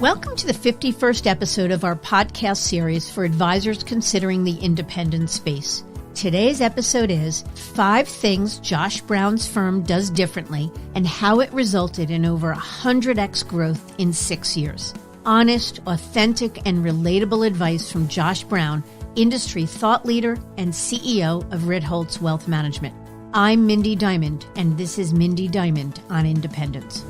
Welcome to the 51st episode of our podcast series for advisors considering the independent space. Today's episode is 5 things Josh Brown's firm does differently and how it resulted in over 100x growth in 6 years. Honest, authentic, and relatable advice from Josh Brown, industry thought leader and CEO of Ritholtz Wealth Management. I'm Mindy Diamond, and this is Mindy Diamond on Independence.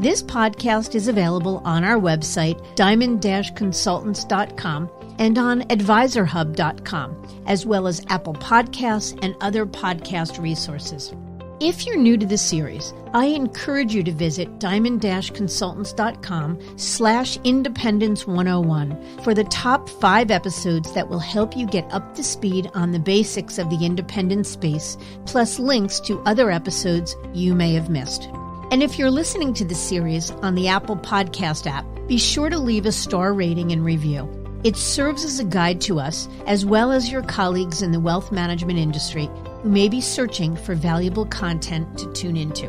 This podcast is available on our website, diamond-consultants.com, and on advisorhub.com, as well as Apple Podcasts and other podcast resources. If you're new to this series, I encourage you to visit diamond-consultants.com/independence101 for the top 5 episodes that will help you get up to speed on the basics of the independent space, plus links to other episodes you may have missed. And if you're listening to this series on the Apple Podcast app, be sure to leave a star rating and review. It serves as a guide to us, as well as your colleagues in the wealth management industry who may be searching for valuable content to tune into.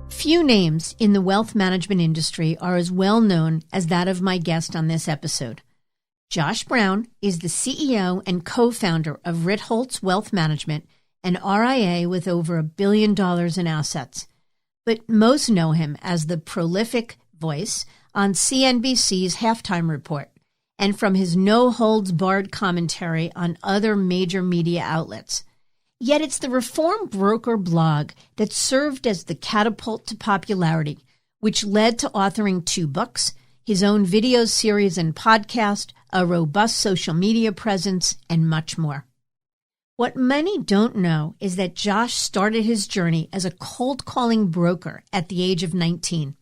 Few names in the wealth management industry are as well known as that of my guest on this episode. Josh Brown is the CEO and co-founder of Ritholtz Wealth Management, an RIA with over $1 billion in assets. But most know him as the prolific voice on CNBC's halftime report and from his no-holds-barred commentary on other major media outlets. Yet it's the Reform Broker blog that served as the catapult to popularity, which led to authoring 2 books, his own video series and podcast, a robust social media presence, and much more. What many don't know is that Josh started his journey as a cold-calling broker at the age of 19.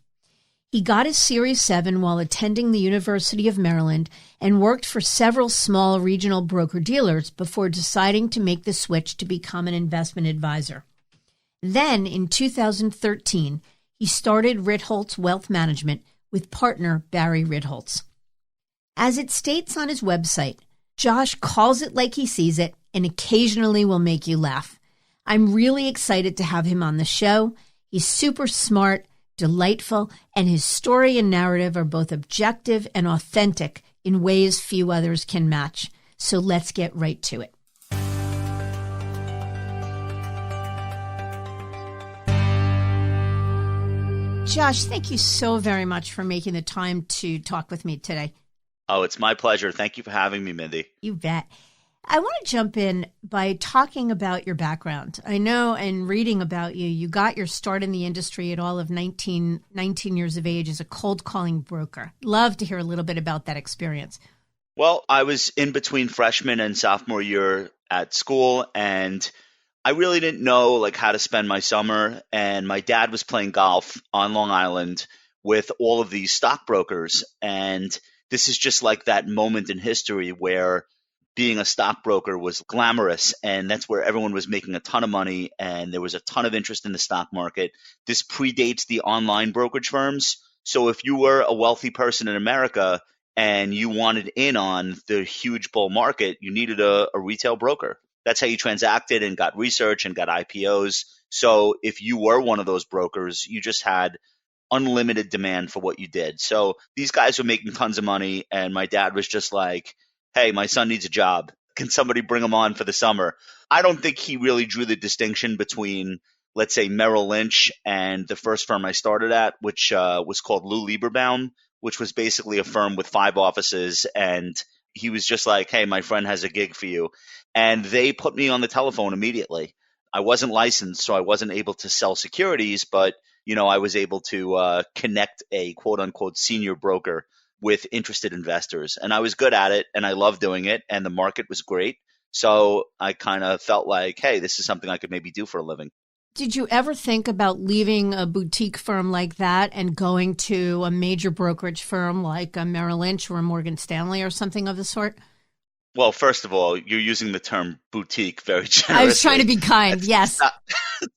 He got his Series 7 while attending the University of Maryland and worked for several small regional broker-dealers before deciding to make the switch to become an investment advisor. Then, in 2013, he started Ritholtz Wealth Management with partner Barry Ritholtz. As it states on his website, Josh calls it like he sees it and occasionally will make you laugh. I'm really excited to have him on the show. He's super smart, delightful, and his story and narrative are both objective and authentic in ways few others can match. So let's get right to it. Josh, thank you so very much for making the time to talk with me today. Oh, it's my pleasure. Thank you for having me, Mindy. You bet. I want to jump in by talking about your background. I know in reading about you, you got your start in the industry at all of 19 years of age as a cold calling broker. Love to hear a little bit about that experience. Well, I was in between freshman and sophomore year at school, and I really didn't know how to spend my summer. And my dad was playing golf on Long Island with all of these stockbrokers. And this is just like that moment in history where being a stockbroker was glamorous, and that's where everyone was making a ton of money, and there was a ton of interest in the stock market. This predates the online brokerage firms. So if you were a wealthy person in America and you wanted in on the huge bull market, you needed a retail broker. That's how you transacted and got research and got IPOs. So if you were one of those brokers, you just had unlimited demand for what you did. So these guys were making tons of money, and my dad was just like, hey, my son needs a job. Can somebody bring him on for the summer? I don't think he really drew the distinction between, let's say, Merrill Lynch and the first firm I started at, which was called Lou Lieberbaum, which was basically a firm with 5 offices. And he was just like, hey, my friend has a gig for you. And they put me on the telephone immediately. I wasn't licensed, so I wasn't able to sell securities, but I was able to connect a quote-unquote senior broker with interested investors. And I was good at it, and I loved doing it, and the market was great. So I kind of felt like, hey, this is something I could maybe do for a living. Did you ever think about leaving a boutique firm like that and going to a major brokerage firm like a Merrill Lynch or a Morgan Stanley or something of the sort? Well, first of all, you're using the term boutique very generously. I was trying to be kind, yes.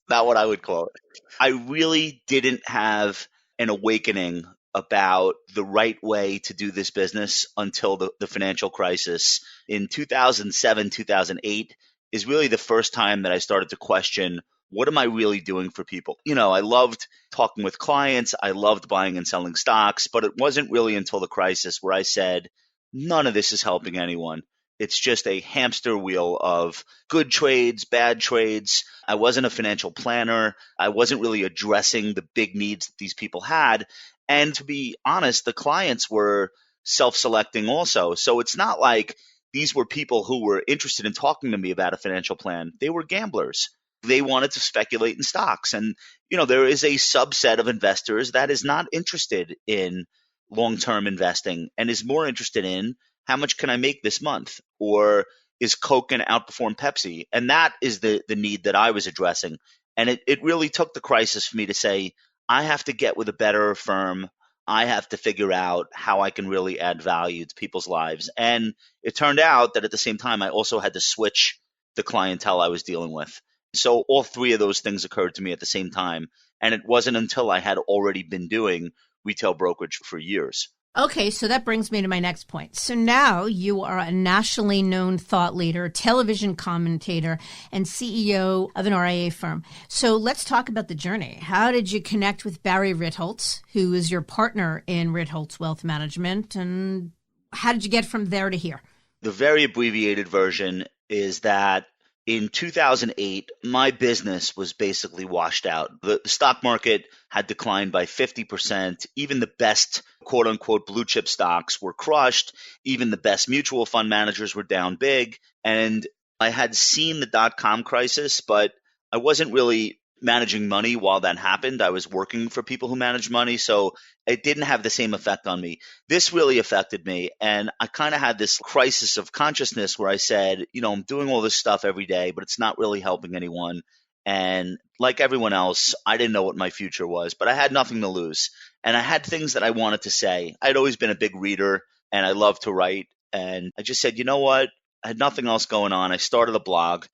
Not what I would call it. I really didn't have an awakening about the right way to do this business until the financial crisis. In 2007, 2008, is really the first time that I started to question, what am I really doing for people? I loved talking with clients. I loved buying and selling stocks, but it wasn't really until the crisis where I said, none of this is helping anyone. It's just a hamster wheel of good trades, bad trades. I wasn't a financial planner. I wasn't really addressing the big needs that these people had. And to be honest, the clients were self-selecting also. So it's not like these were people who were interested in talking to me about a financial plan. They were gamblers. They wanted to speculate in stocks. And, there is a subset of investors that is not interested in long-term investing and is more interested in how much can I make this month? Or is Coke going to outperform Pepsi? And that is the need that I was addressing. And it really took the crisis for me to say, I have to get with a better firm. I have to figure out how I can really add value to people's lives. And it turned out that at the same time, I also had to switch the clientele I was dealing with. So all three of those things occurred to me at the same time. And it wasn't until I had already been doing retail brokerage for years. Okay, so that brings me to my next point. So now you are a nationally known thought leader, television commentator, and CEO of an RIA firm. So let's talk about the journey. How did you connect with Barry Ritholtz, who is your partner in Ritholtz Wealth Management, and how did you get from there to here? The very abbreviated version is that in 2008, my business was basically washed out. The stock market had declined by 50%. Even the best quote unquote blue chip stocks were crushed. Even the best mutual fund managers were down big. And I had seen the dot-com crisis, but I wasn't really managing money while that happened. I was working for people who manage money, so it didn't have the same effect on me. This really affected me, and I kind of had this crisis of consciousness where I said, I'm doing all this stuff every day, but it's not really helping anyone. And like everyone else, I didn't know what my future was, but I had nothing to lose. And I had things that I wanted to say. I'd always been a big reader, and I love to write. And I just said, you know what? I had nothing else going on. I started a blog.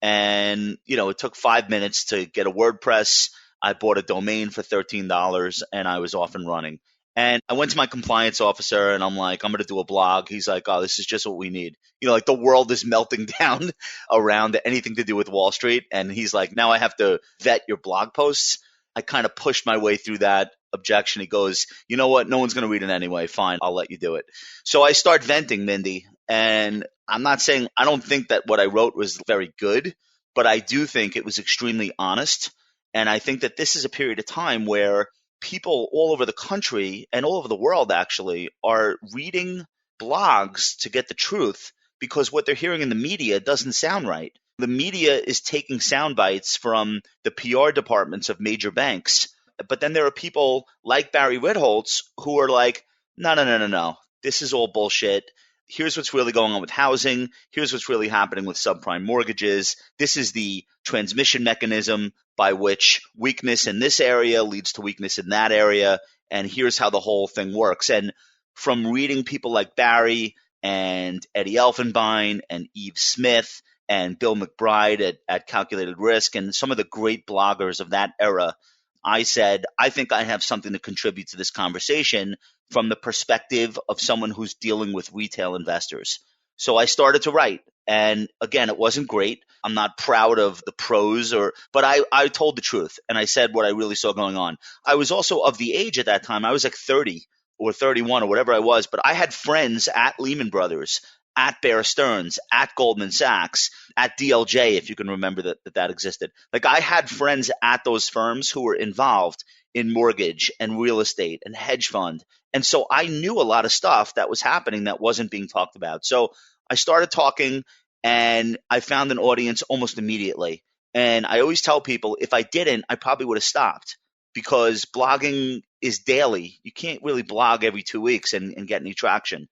And, it took 5 minutes to get a WordPress. I bought a domain for $13 and I was off and running. And I went to my compliance officer and I'm like, I'm going to do a blog. He's like, oh, this is just what we need. Like the world is melting down around anything to do with Wall Street. And he's like, now I have to vet your blog posts. I kind of pushed my way through that objection. He goes, you know what? No one's going to read it anyway. Fine, I'll let you do it. So I start venting, Mindy. And I'm not saying I don't think that what I wrote was very good, but I do think it was extremely honest. And I think that this is a period of time where people all over the country and all over the world actually are reading blogs to get the truth because what they're hearing in the media doesn't sound right. The media is taking sound bites from the PR departments of major banks. But then there are people like Barry Ritholtz who are like, no. This is all bullshit. Here's what's really going on with housing. Here's what's really happening with subprime mortgages. This is the transmission mechanism by which weakness in this area leads to weakness in that area. And here's how the whole thing works. And from reading people like Barry and Eddie Elfenbein and Eve Smith and Bill McBride at Calculated Risk and some of the great bloggers of that era, I said, I think I have something to contribute to this conversation from the perspective of someone who's dealing with retail investors. So I started to write. And again, it wasn't great. I'm not proud of the prose, but I told the truth. And I said what I really saw going on. I was also of the age at that time. I was like 30 or 31 or whatever I was. But I had friends at Lehman Brothers, at Bear Stearns, at Goldman Sachs, at DLJ, if you can remember that existed. Like I had friends at those firms who were involved in mortgage and real estate and hedge fund. And so I knew a lot of stuff that was happening that wasn't being talked about. So I started talking and I found an audience almost immediately. And I always tell people if I didn't, I probably would have stopped because blogging is daily. You can't really blog every 2 weeks and get any traction.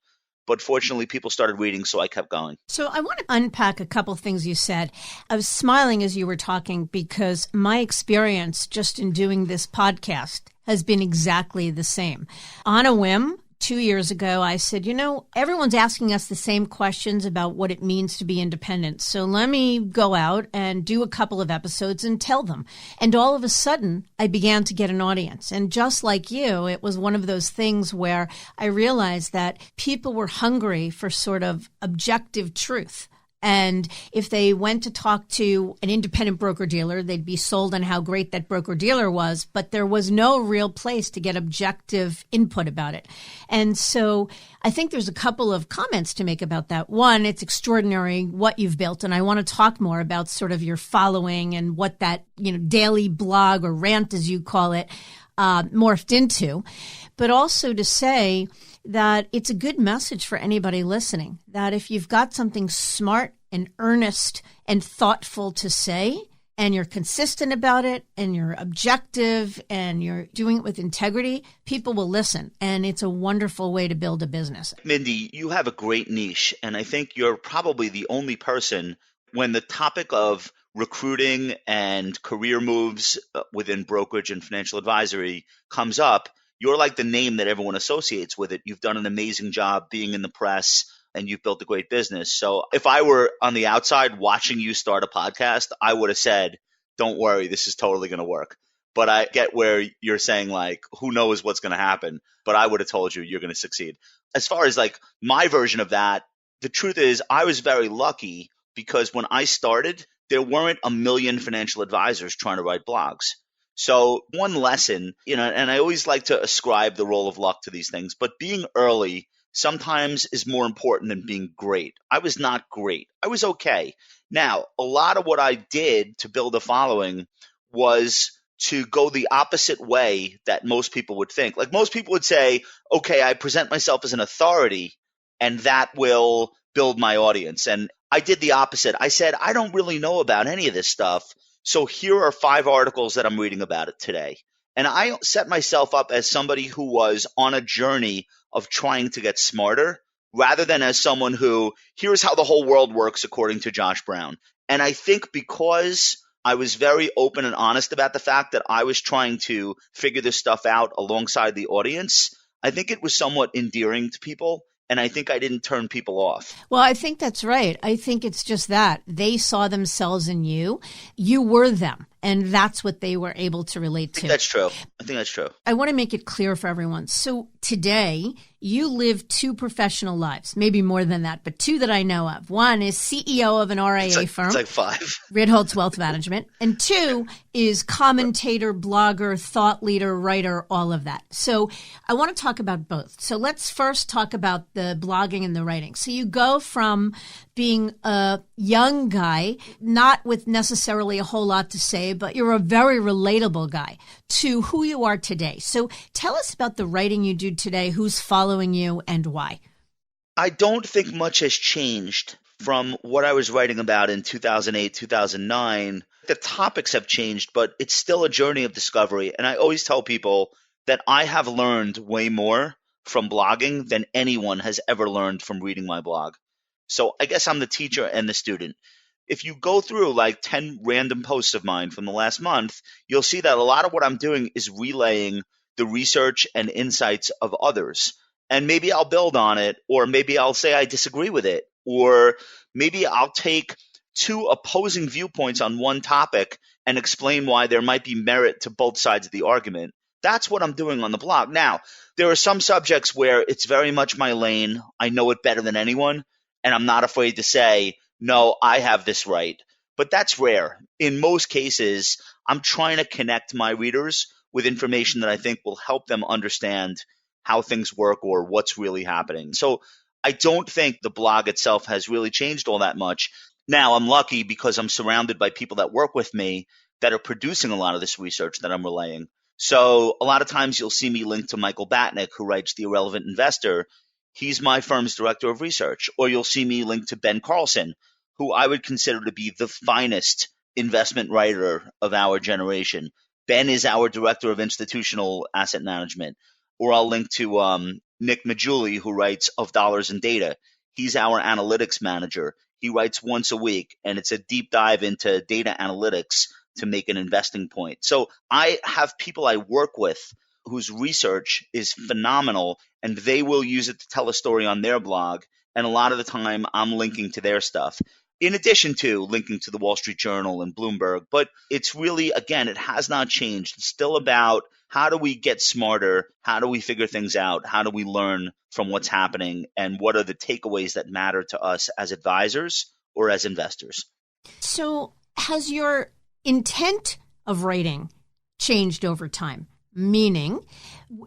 But fortunately, people started reading, so I kept going. So I want to unpack a couple of things you said. I was smiling as you were talking because my experience just in doing this podcast has been exactly the same. On a whim, 2 years ago, I said, everyone's asking us the same questions about what it means to be independent. So let me go out and do a couple of episodes and tell them. And all of a sudden, I began to get an audience. And just like you, it was one of those things where I realized that people were hungry for sort of objective truth. And if they went to talk to an independent broker-dealer, they'd be sold on how great that broker-dealer was, but there was no real place to get objective input about it. And so I think there's a couple of comments to make about that. One, it's extraordinary what you've built, and I want to talk more about sort of your following and what that, daily blog or rant, as you call it, morphed into. But also to say that it's a good message for anybody listening, that if you've got something smart and earnest and thoughtful to say, and you're consistent about it, and you're objective, and you're doing it with integrity, people will listen. And it's a wonderful way to build a business. Mindy, you have a great niche, and I think you're probably the only person when the topic of recruiting and career moves within brokerage and financial advisory comes up. You're like the name that everyone associates with it. You've done an amazing job being in the press, and you've built a great business. So if I were on the outside watching you start a podcast, I would have said, don't worry, this is totally going to work. But I get where you're saying, like, who knows what's going to happen? But I would have told you you're going to succeed. As far as like my version of that, the truth is I was very lucky because when I started, there weren't a million financial advisors trying to write blogs. So one lesson, and I always like to ascribe the role of luck to these things, but being early sometimes is more important than being great. I was not great. I was okay. Now, a lot of what I did to build a following was to go the opposite way that most people would think. Like most people would say, okay, I present myself as an authority and that will build my audience. And I did the opposite. I said, I don't really know about any of this stuff. So here are 5 articles that I'm reading about it today. And I set myself up as somebody who was on a journey of trying to get smarter rather than as someone who, here's how the whole world works according to Josh Brown. And I think because I was very open and honest about the fact that I was trying to figure this stuff out alongside the audience, I think it was somewhat endearing to people. And I think I didn't turn people off. Well, I think that's right. I think it's just that. They saw themselves in you. You were them. And that's what they were able to relate to. I think that's true. I want to make it clear for everyone. So today, you live 2 professional lives, maybe more than that, but 2 that I know of. One is CEO of an RIA firm. It's like 5. Ritholtz Wealth Management. And 2 is commentator, blogger, thought leader, writer, all of that. So I want to talk about both. So let's first talk about the blogging and the writing. So you go from being a young guy, not with necessarily a whole lot to say, but you're a very relatable guy, to who you are today. So tell us about the writing you do today, who's following you, and why. I don't think much has changed from what I was writing about in 2008, 2009. The topics have changed, but it's still a journey of discovery. And I always tell people that I have learned way more from blogging than anyone has ever learned from reading my blog. So I guess I'm the teacher and the student. If you go through like 10 random posts of mine from the last month, you'll see that a lot of what I'm doing is relaying the research and insights of others. And maybe I'll build on it, or maybe I'll say I disagree with it, or maybe I'll take 2 opposing viewpoints on one topic and explain why there might be merit to both sides of the argument. That's what I'm doing on the blog. Now, there are some subjects where it's very much my lane. I know it better than anyone. And I'm not afraid to say, no, I have this right. But that's rare. In most cases, I'm trying to connect my readers with information that I think will help them understand how things work or what's really happening. So I don't think the blog itself has really changed all that much. Now, I'm lucky because I'm surrounded by people that work with me that are producing a lot of this research that I'm relaying. So a lot of times you'll see me linked to Michael Batnick, who writes The Irrelevant Investor. He's my firm's director of research. Or you'll see me linked to Ben Carlson, who I would consider to be the finest investment writer of our generation. Ben is our director of institutional asset management. Or I'll link to Nick Majuli, who writes Of Dollars and Data. He's our analytics manager. He writes once a week, and it's a deep dive into data analytics to make an investing point. So I have people I work with whose research is phenomenal, and they will use it to tell a story on their blog. And a lot of the time, I'm linking to their stuff, in addition to linking to the Wall Street Journal and Bloomberg. But it's really, again, it has not changed. It's still about how do we get smarter? How do we figure things out? How do we learn from what's happening? And what are the takeaways that matter to us as advisors or as investors. So has your intent of writing changed over time? Meaning,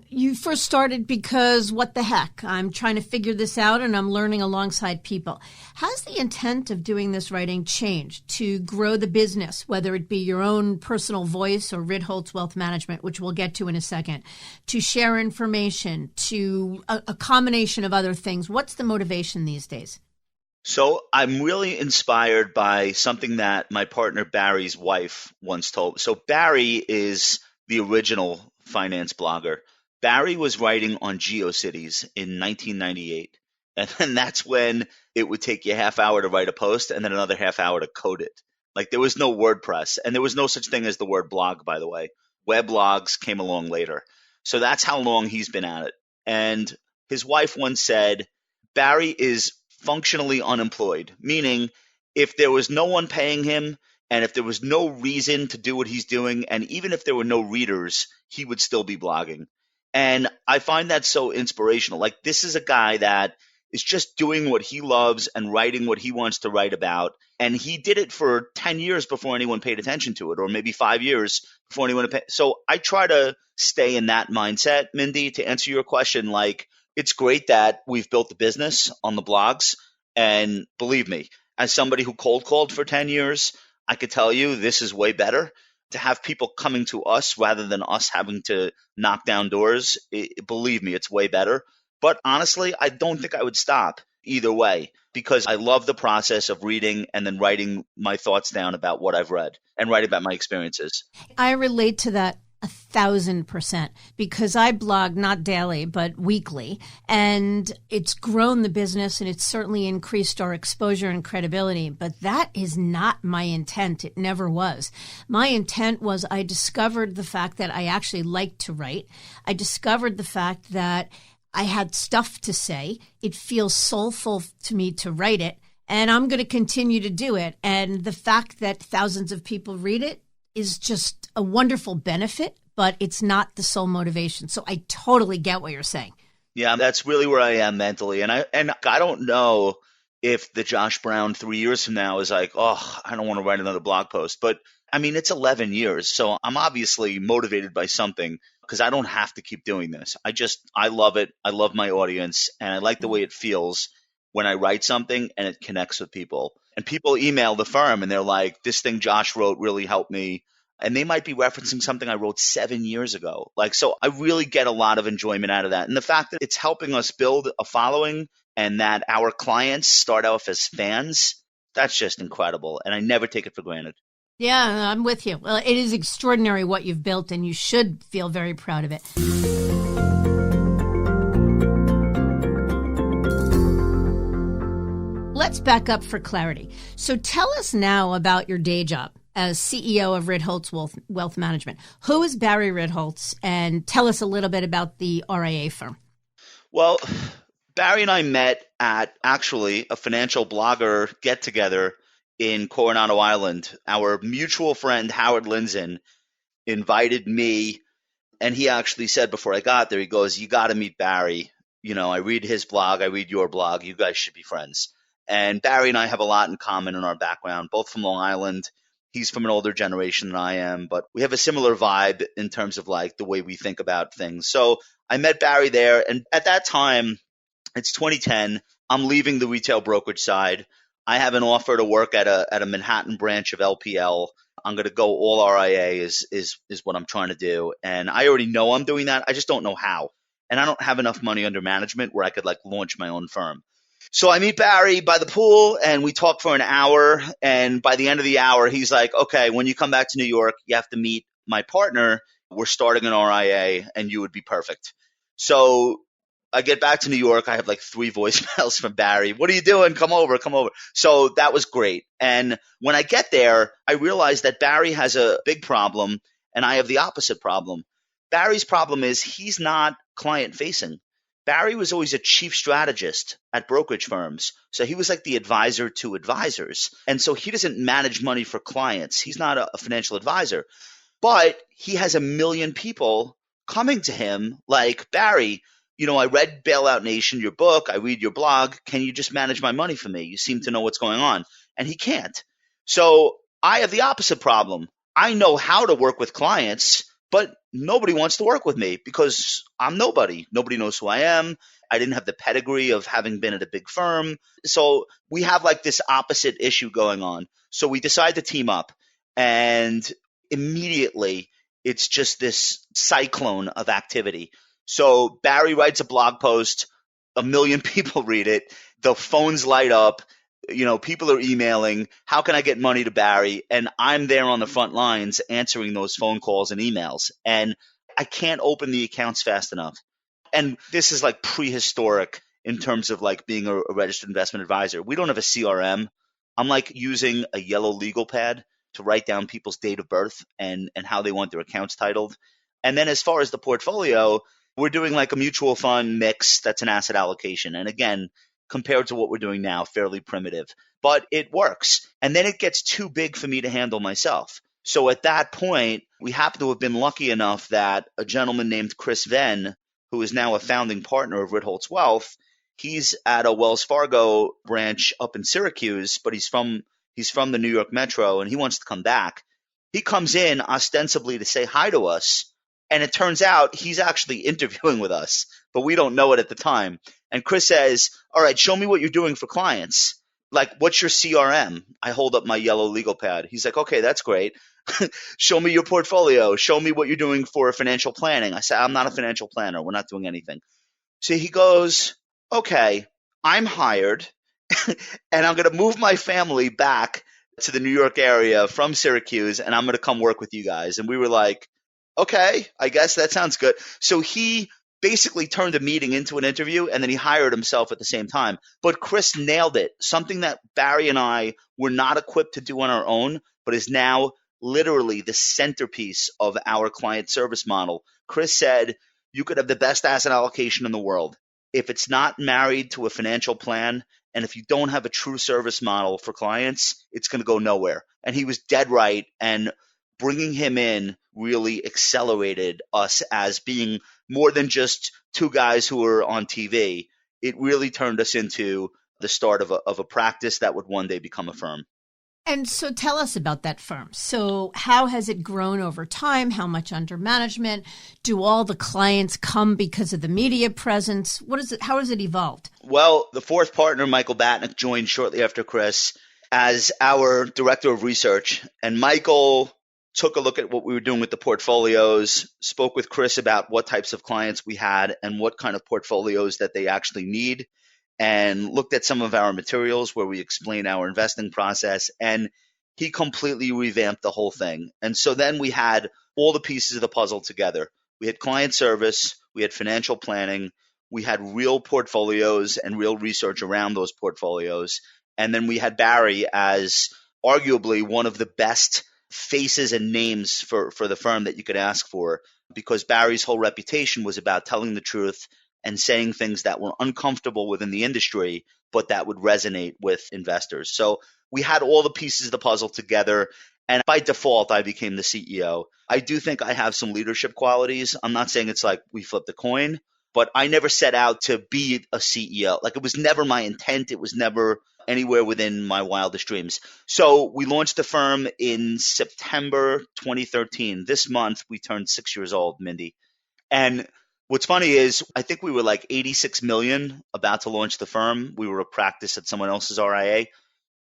you first started because what the heck, I'm trying to figure this out and I'm learning alongside people. Has the intent of doing this writing changed to grow the business, whether it be your own personal voice or Ritholtz Wealth Management, which we'll get to in a second, to share information, to a combination of other things? What's the motivation these days? So I'm really inspired by something that my partner Barry's wife once told. So Barry is the original finance blogger. Barry was writing on GeoCities in 1998. And then that's when it would take you a half hour to write a post and then another half hour to code it. Like there was no WordPress and there was no such thing as the word blog, by the way. Weblogs came along later. So that's how long he's been at it. And his wife once said, Barry is functionally unemployed, meaning if there was no one paying him and if there was no reason to do what he's doing, and even if there were no readers, he would still be blogging. And I find that so inspirational. Like this is a guy that is just doing what he loves and writing what he wants to write about. And he did it for 10 years before anyone paid attention to it, or maybe 5 years before anyone paid. So I try to stay in that mindset, Mindy, to answer your question. Like, it's great that we've built the business on the blogs. And believe me, as somebody who cold called for 10 years, I could tell you this is way better to have people coming to us rather than us having to knock down doors. Believe me, it's way better. But honestly, I don't think I would stop either way because I love the process of reading and then writing my thoughts down about what I've read and writing about my experiences. I relate to that 1,000% because I blog not daily, but weekly, and it's grown the business and it's certainly increased our exposure and credibility. But that is not my intent. It never was. My intent was I discovered the fact that I actually liked to write. I discovered the fact that I had stuff to say. It feels soulful to me to write it, and I'm going to continue to do it. And the fact that thousands of people read it is just a wonderful benefit, but it's not the sole motivation. So I totally get what you're saying. Yeah, that's really where I am mentally. And I don't know if the Josh Brown 3 years from now is like, oh, I don't want to write another blog post. But I mean, it's 11 years. So I'm obviously motivated by something because I don't have to keep doing this. I love it. I love my audience. And I like the way it feels when I write something and it connects with people. And people email the firm and they're like, this thing Josh wrote really helped me. And they might be referencing something I wrote 7 years ago. So I really get a lot of enjoyment out of that. And the fact that it's helping us build a following and that our clients start off as fans, that's just incredible. And I never take it for granted. Yeah, I'm with you. Well, it is extraordinary what you've built, and you should feel very proud of it. Let's back up for clarity. So tell us now about your day job as CEO of Ritholtz Wealth Management. Who is Barry Ritholtz? And tell us a little bit about the RIA firm. Well, Barry and I met at actually a financial blogger get-together in Coronado Island. Our mutual friend, Howard Linson, invited me, and he actually said before I got there, he goes, you got to meet Barry. You know, I read his blog, I read your blog. You guys should be friends. And Barry and I have a lot in common in our background, both from Long Island. He's from an older generation than I am, but we have a similar vibe in terms of like the way we think about things. So I met Barry there, and at that time, it's 2010. I'm leaving the retail brokerage side. I have an offer to work at a Manhattan branch of LPL. I'm going to go all RIA is what I'm trying to do. And I already know I'm doing that. I just don't know how. And I don't have enough money under management where I could like launch my own firm. So I meet Barry by the pool and we talk for an hour. And by the end of the hour, he's like, okay, when you come back to New York, you have to meet my partner. We're starting an RIA and you would be perfect. So I get back to New York. I have like 3 voicemails from Barry. What are you doing? Come over. So that was great. And when I get there, I realize that Barry has a big problem and I have the opposite problem. Barry's problem is he's not client facing. Barry was always a chief strategist at brokerage firms. So he was like the advisor to advisors. And so he doesn't manage money for clients. He's not a financial advisor. But he has 1 million people coming to him like, Barry, you know, I read Bailout Nation, your book. I read your blog. Can you just manage my money for me? You seem to know what's going on. and he can't. So I have the opposite problem. I know how to work with clients, but nobody wants to work with me because I'm nobody. Nobody knows who I am. I didn't have the pedigree of having been at a big firm. So we have like this opposite issue going on. So we decide to team up, and immediately it's just this cyclone of activity. So Barry writes a blog post, 1 million people read it, the phones light up, people are emailing, how can I get money to Barry? And I'm there on the front lines answering those phone calls and emails. And I can't open the accounts fast enough. And this is like prehistoric in terms of like being a registered investment advisor. We don't have a CRM. I'm like using a yellow legal pad to write down people's date of birth and how they want their accounts titled. And then as far as the portfolio, we're doing like a mutual fund mix that's an asset allocation. And again, compared to what we're doing now, fairly primitive, but it works. And then it gets too big for me to handle myself. So at that point, we happen to have been lucky enough that a gentleman named Chris Venn, who is now a founding partner of Ritholtz Wealth, he's at a Wells Fargo branch up in Syracuse, but he's from the New York Metro and he wants to come back. He comes in ostensibly to say hi to us. And it turns out he's actually interviewing with us, but we don't know it at the time. And Chris says, all right, show me what you're doing for clients. Like, what's your CRM? I hold up my yellow legal pad. He's like, okay, that's great. Show me your portfolio. Show me what you're doing for financial planning. I said, I'm not a financial planner. We're not doing anything. So he goes, okay, I'm hired and I'm going to move my family back to the New York area from Syracuse and I'm going to come work with you guys. And we were like, okay, I guess that sounds good. So he basically turned a meeting into an interview and then he hired himself at the same time. But Chris nailed it, something that Barry and I were not equipped to do on our own, but is now literally the centerpiece of our client service model. Chris said, you could have the best asset allocation in the world. If it's not married to a financial plan, and if you don't have a true service model for clients, it's going to go nowhere. And he was dead right. And bringing him in really accelerated us as being more than just two guys who were on TV. It really turned us into the start of a practice that would one day become a firm. And so tell us about that firm. So how has it grown over time? How much under management? Do all the clients come because of the media presence? How has it evolved? Well, the fourth partner, Michael Batnick, joined shortly after Chris as our director of research. And Michael took a look at what we were doing with the portfolios, spoke with Chris about what types of clients we had and what kind of portfolios that they actually need, and looked at some of our materials where we explain our investing process, and he completely revamped the whole thing. And so then we had all the pieces of the puzzle together. We had client service, we had financial planning, we had real portfolios and real research around those portfolios. And then we had Barry as arguably one of the best faces and names for the firm that you could ask for, because Barry's whole reputation was about telling the truth and saying things that were uncomfortable within the industry, but that would resonate with investors. So we had all the pieces of the puzzle together, and by default, I became the CEO. I do think I have some leadership qualities. I'm not saying it's like we flipped a coin, but I never set out to be a CEO. Like, it was never my intent. It was never anywhere within my wildest dreams. So we launched the firm in September 2013. This month, we turned 6 years old, Mindy. And what's funny is I think we were like 86 million about to launch the firm. We were a practice at someone else's RIA.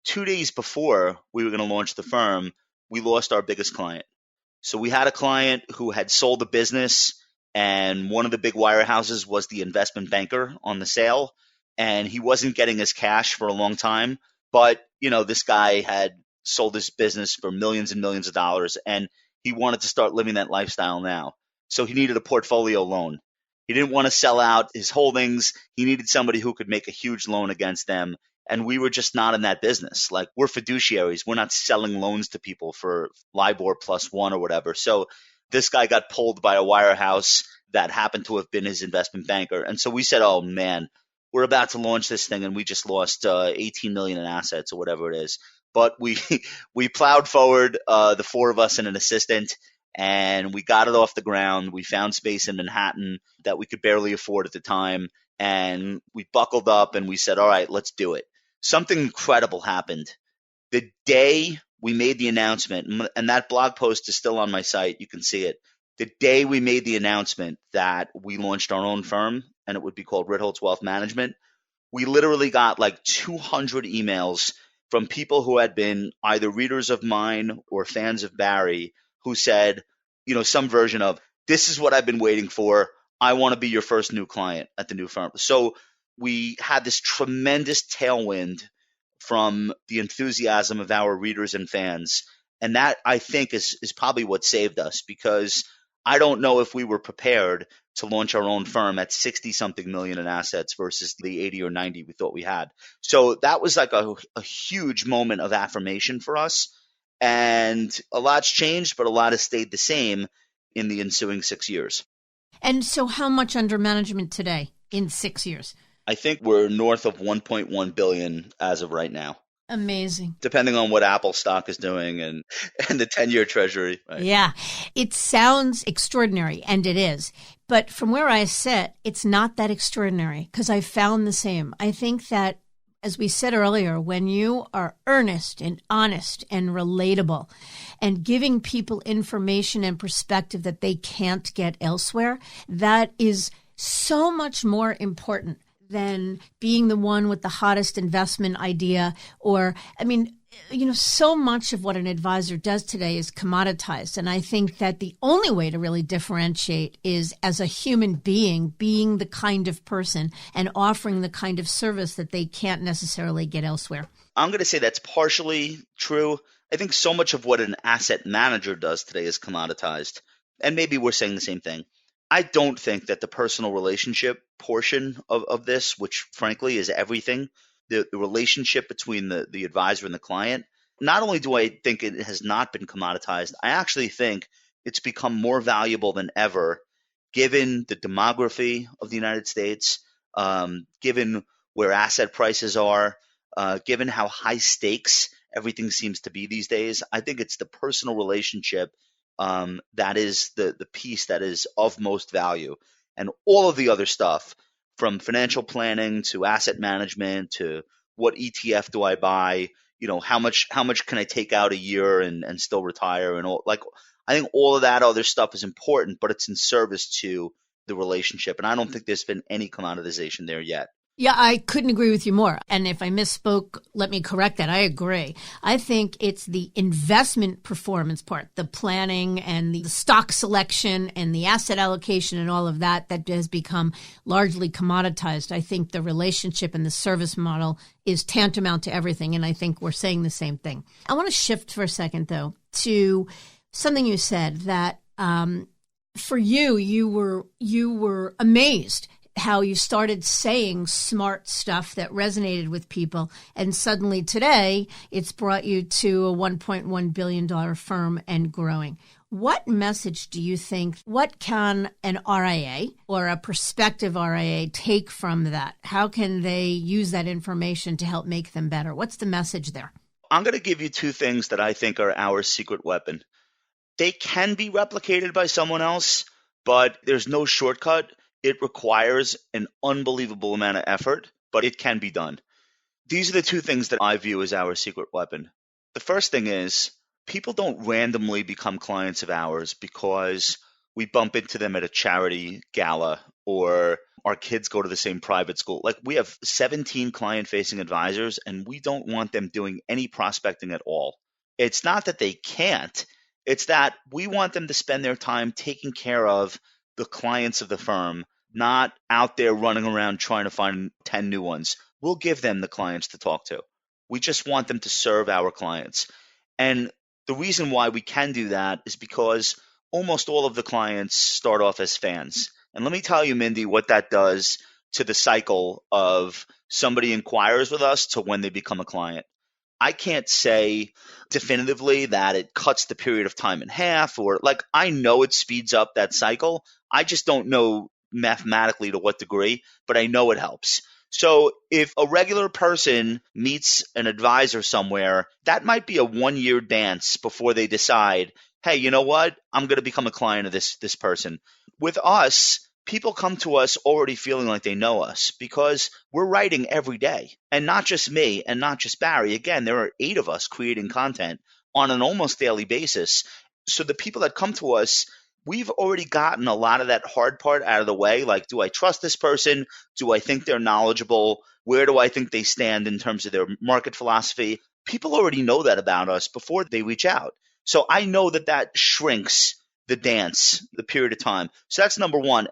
2 days before we were going to launch the firm, we lost our biggest client. So we had a client who had sold the business, and one of the big wirehouses was the investment banker on the sale, and he wasn't getting his cash for a long time. But, this guy had sold his business for millions and millions of dollars, and he wanted to start living that lifestyle now. So he needed a portfolio loan. He didn't want to sell out his holdings. He needed somebody who could make a huge loan against them. And we were just not in that business. Like, we're fiduciaries. We're not selling loans to people for LIBOR +1 or whatever. So this guy got pulled by a wirehouse that happened to have been his investment banker. And so we said, oh, man, we're about to launch this thing, and we just lost 18 million in assets or whatever it is. But we plowed forward, the four of us and an assistant, and we got it off the ground. We found space in Manhattan that we could barely afford at the time, and we buckled up and we said, all right, let's do it. Something incredible happened. The day we made the announcement, and that blog post is still on my site, you can see it. The day we made the announcement that we launched our own firm and it would be called Ritholtz Wealth Management, we literally got like 200 emails from people who had been either readers of mine or fans of Barry who said, some version of, this is what I've been waiting for. I want to be your first new client at the new firm. So we had this tremendous tailwind from the enthusiasm of our readers and fans. And that, I think, is probably what saved us, because I don't know if we were prepared to launch our own firm at 60-something million in assets versus the 80 or 90 we thought we had. So that was like a huge moment of affirmation for us. And a lot's changed, but a lot has stayed the same in the ensuing 6 years. And so how much under management today in 6 years? I think we're north of 1.1 billion as of right now. Amazing. Depending on what Apple stock is doing and the 10-year treasury. Right? Yeah, it sounds extraordinary, and it is. But from where I sit, it's not that extraordinary, because I found the same. I think that, as we said earlier, when you are earnest and honest and relatable and giving people information and perspective that they can't get elsewhere, that is so much more important than being the one with the hottest investment idea. So much of what an advisor does today is commoditized. And I think that the only way to really differentiate is as a human being the kind of person and offering the kind of service that they can't necessarily get elsewhere. I'm going to say that's partially true. I think so much of what an asset manager does today is commoditized. And maybe we're saying the same thing. I don't think that the personal relationship portion of this, which frankly is everything, the relationship between the advisor and the client, not only do I think it has not been commoditized, I actually think it's become more valuable than ever, given the demography of the United States, given where asset prices are, given how high stakes everything seems to be these days. I think it's the personal relationship that is the piece that is of most value. And all of the other stuff, from financial planning to asset management to what ETF do I buy, how much can I take out a year and still retire, and all, I think all of that other stuff is important, but it's in service to the relationship. And I don't think there's been any commoditization there yet. Yeah, I couldn't agree with you more. And if I misspoke, let me correct that. I agree. I think it's the investment performance part, the planning and the stock selection and the asset allocation and all of that has become largely commoditized. I think the relationship and the service model is tantamount to everything. And I think we're saying the same thing. I want to shift for a second, though, to something you said that for you were amazed how you started saying smart stuff that resonated with people. And suddenly today, it's brought you to a $1.1 billion firm and growing. What message do you think, what can an RIA or a prospective RIA take from that? How can they use that information to help make them better? What's the message there? I'm going to give you two things that I think are our secret weapon. They can be replicated by someone else, but there's no shortcut. It requires an unbelievable amount of effort, but it can be done. These are the two things that I view as our secret weapon. The first thing is, people don't randomly become clients of ours because we bump into them at a charity gala or our kids go to the same private school. Like, we have 17 client-facing advisors, and we don't want them doing any prospecting at all. It's not that they can't. It's that we want them to spend their time taking care of the clients of the firm, not out there running around trying to find 10 new ones. We'll give them the clients to talk to. We just want them to serve our clients. And the reason why we can do that is because almost all of the clients start off as fans. And let me tell you, Mindy, what that does to the cycle of somebody inquires with us to when they become a client. I can't say definitively that it cuts the period of time in half, or I know it speeds up that cycle. I just don't know mathematically to what degree, but I know it helps. So if a regular person meets an advisor somewhere, that might be a 1-year dance before they decide, hey, you know what? I'm going to become a client of this person. With us, people come to us already feeling like they know us because we're writing every day. And not just me and not just Barry. Again, there are 8 of us creating content on an almost daily basis. So the people that come to us, we've already gotten a lot of that hard part out of the way. Like, do I trust this person? Do I think they're knowledgeable? Where do I think they stand in terms of their market philosophy? People already know that about us before they reach out. So I know that that shrinks the dance, the period of time. So that's number one.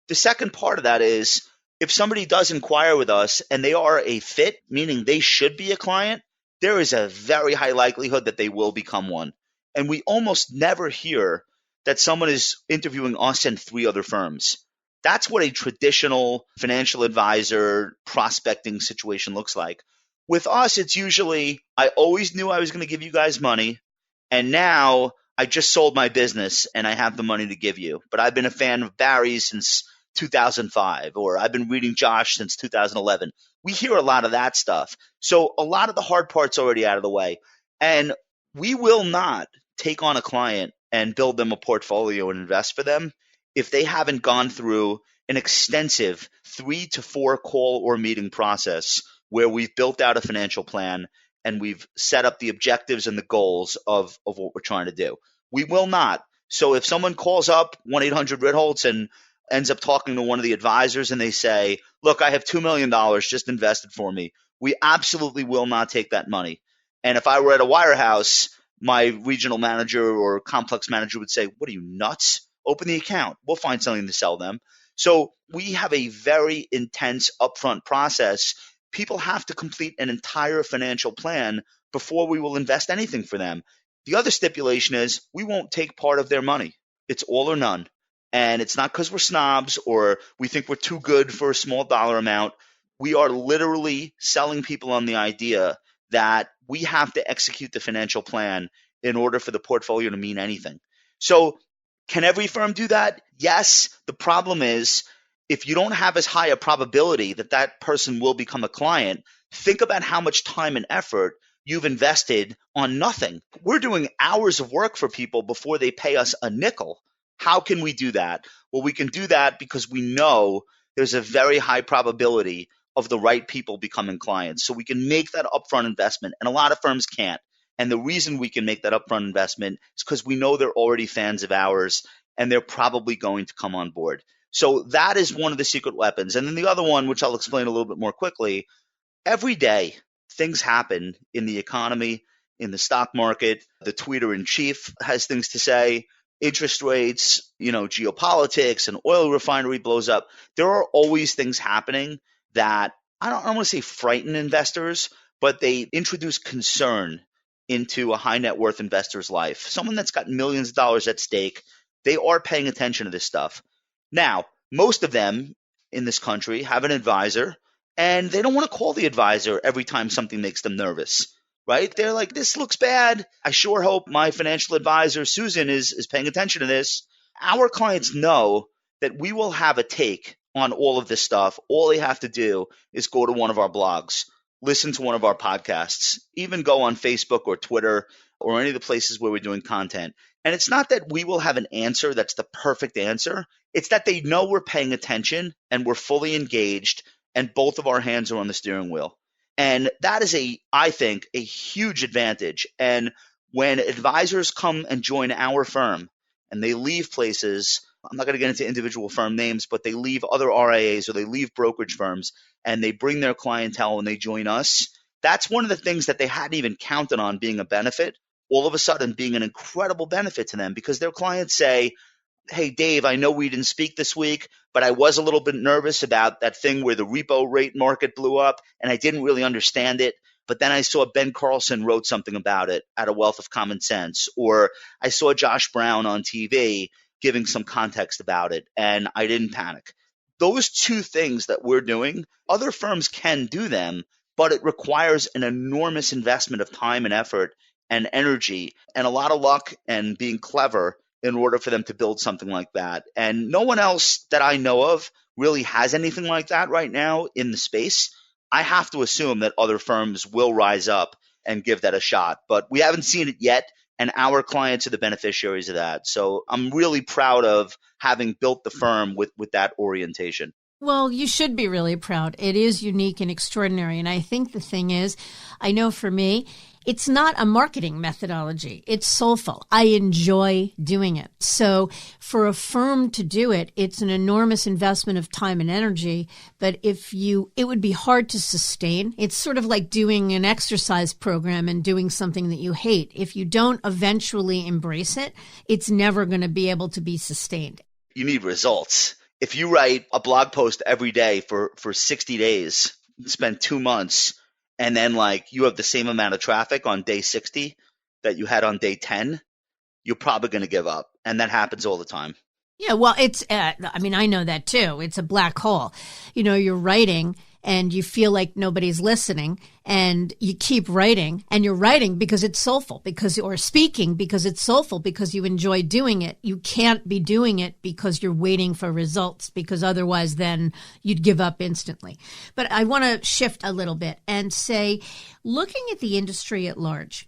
The second part of that is if somebody does inquire with us and they are a fit, meaning they should be a client, there is a very high likelihood that they will become one. And we almost never hear that someone is interviewing us and 3 other firms. That's what a traditional financial advisor prospecting situation looks like. With us, it's usually, I always knew I was going to give you guys money, and now I just sold my business and I have the money to give you. But I've been a fan of Barry since 2005, or I've been reading Josh since 2011. We hear a lot of that stuff. So a lot of the hard part's already out of the way. And we will not take on a client and build them a portfolio and invest for them if they haven't gone through an extensive 3 to 4 call or meeting process where we've built out a financial plan and we've set up the objectives and the goals of what we're trying to do. We will not. So if someone calls up 1-800-Ritholtz and ends up talking to one of the advisors and they say, look, I have $2 million just invested for me, we absolutely will not take that money. And if I were at a wirehouse, my regional manager or complex manager would say, what are you, nuts? Open the account. We'll find something to sell them. So we have a very intense upfront process. People have to complete an entire financial plan before we will invest anything for them. The other stipulation is we won't take part of their money. It's all or none. And it's not because we're snobs or we think we're too good for a small dollar amount. We are literally selling people on the idea that we have to execute the financial plan in order for the portfolio to mean anything. So can every firm do that? Yes. The problem is if you don't have as high a probability that that person will become a client, think about how much time and effort you've invested on nothing. We're doing hours of work for people before they pay us a nickel. How can we do that? Well, we can do that because we know there's a very high probability of the right people becoming clients. So we can make that upfront investment, and a lot of firms can't. And the reason we can make that upfront investment is because we know they're already fans of ours and they're probably going to come on board. So that is one of the secret weapons. And then the other one, which I'll explain a little bit more quickly, every day things happen in the economy, in the stock market. The tweeter-in-chief has things to say. Interest rates, geopolitics, an oil refinery blows up. There are always things happening that I don't want to say frighten investors, but they introduce concern into a high net worth investor's life. Someone that's got millions of dollars at stake, they are paying attention to this stuff. Now, most of them in this country have an advisor, and they don't want to call the advisor every time something makes them nervous. Right? They're like, this looks bad. I sure hope my financial advisor, Susan, is paying attention to this. Our clients know that we will have a take on all of this stuff. All they have to do is go to one of our blogs, listen to one of our podcasts, even go on Facebook or Twitter or any of the places where we're doing content. And it's not that we will have an answer that's the perfect answer. It's that they know we're paying attention and we're fully engaged and both of our hands are on the steering wheel. And that is, I think, a huge advantage. And when advisors come and join our firm and they leave places, I'm not going to get into individual firm names, but they leave other RIAs or they leave brokerage firms and they bring their clientele and they join us, that's one of the things that they hadn't even counted on being a benefit, all of a sudden being an incredible benefit to them because their clients say, hey, Dave, I know we didn't speak this week, but I was a little bit nervous about that thing where the repo rate market blew up and I didn't really understand it. But then I saw Ben Carlson wrote something about it at A Wealth of Common Sense, or I saw Josh Brown on TV giving some context about it and I didn't panic. Those two things that we're doing, other firms can do them, but it requires an enormous investment of time and effort and energy and a lot of luck and being clever in order for them to build something like that. And no one else that I know of really has anything like that right now in the space. I have to assume that other firms will rise up and give that a shot, but we haven't seen it yet. and our clients are the beneficiaries of that. So I'm really proud of having built the firm with that orientation. Well, you should be really proud. It is unique and extraordinary. And I think the thing is, I know for me, it's not a marketing methodology. It's soulful. I enjoy doing it. So for a firm to do it, it's an enormous investment of time and energy. But it would be hard to sustain. It's sort of like doing an exercise program and doing something that you hate. If you don't eventually embrace it, it's never going to be able to be sustained. You need results. If you write a blog post every day for 60 days, spend 2 months, and then you have the same amount of traffic on day 60 that you had on day 10, you're probably going to give up. And that happens all the time. Yeah, well, I know that too. It's a black hole. You're writing and you feel like nobody's listening and you keep writing and you're writing because it's soulful or speaking because it's soulful because you enjoy doing it. You can't be doing it because you're waiting for results because otherwise then you'd give up instantly. But I want to shift a little bit and say, looking at the industry at large,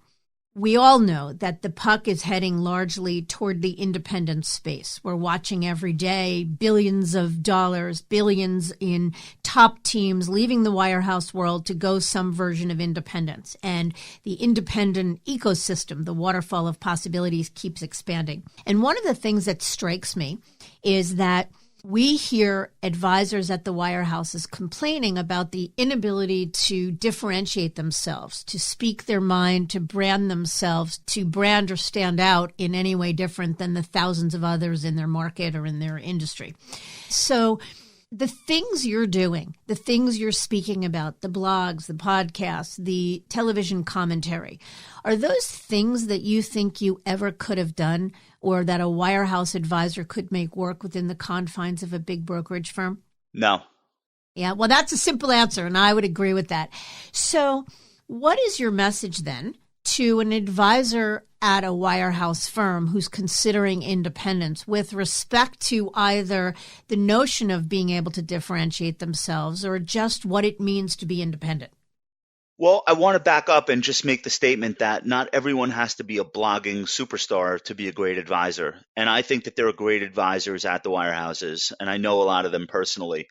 we all know that the puck is heading largely toward the independent space. We're watching every day billions of dollars, billions in top teams leaving the wirehouse world to go some version of independence. And the independent ecosystem, the waterfall of possibilities, keeps expanding. And one of the things that strikes me is that we hear advisors at the wirehouses complaining about the inability to differentiate themselves, to speak their mind, to brand themselves, to brand or stand out in any way different than the thousands of others in their market or in their industry. So the things you're doing, the things you're speaking about, the blogs, the podcasts, the television commentary, are those things that you think you ever could have done or that a wirehouse advisor could make work within the confines of a big brokerage firm? No. Yeah, well, that's a simple answer, and I would agree with that. So what is your message then to an advisor at a wirehouse firm who's considering independence with respect to either the notion of being able to differentiate themselves or just what it means to be independent? Well, I want to back up and just make the statement that not everyone has to be a blogging superstar to be a great advisor. And I think that there are great advisors at the wirehouses, and I know a lot of them personally.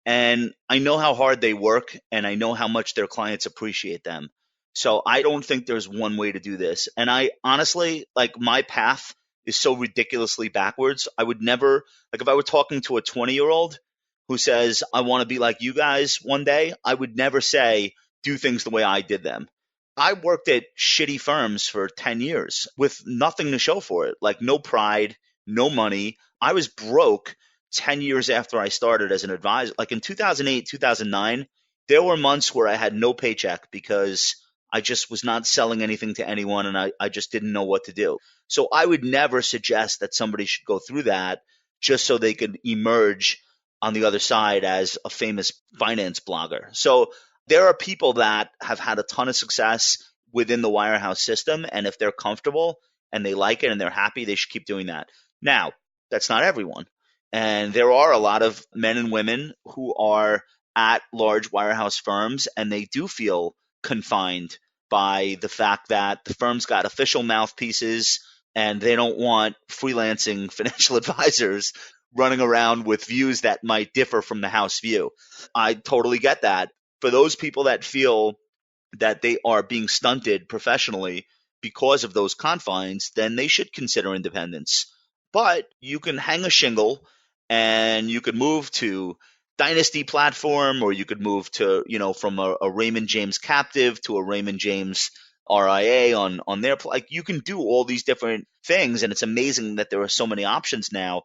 And I know how hard they work, and I know how much their clients appreciate them. So I don't think there's one way to do this. And I honestly, my path is so ridiculously backwards. I would never, if I were talking to a 20-year-old who says, I want to be like you guys one day, I would never say, do things the way I did them. I worked at shitty firms for 10 years with nothing to show for it, no pride, no money. I was broke 10 years after I started as an advisor. In 2008, 2009, there were months where I had no paycheck because I just was not selling anything to anyone and I just didn't know what to do. So I would never suggest that somebody should go through that just so they could emerge on the other side as a famous finance blogger. So there are people that have had a ton of success within the wirehouse system, and if they're comfortable and they like it and they're happy, they should keep doing that. Now, that's not everyone. And there are a lot of men and women who are at large wirehouse firms, and they do feel confined by the fact that the firm's got official mouthpieces and they don't want freelancing financial advisors running around with views that might differ from the house view. I totally get that. For those people that feel that they are being stunted professionally because of those confines, then they should consider independence. But you can hang a shingle and you could move to Dynasty platform, or you could move to, from a Raymond James captive to a Raymond James RIA on their, you can do all these different things. And it's amazing that there are so many options now,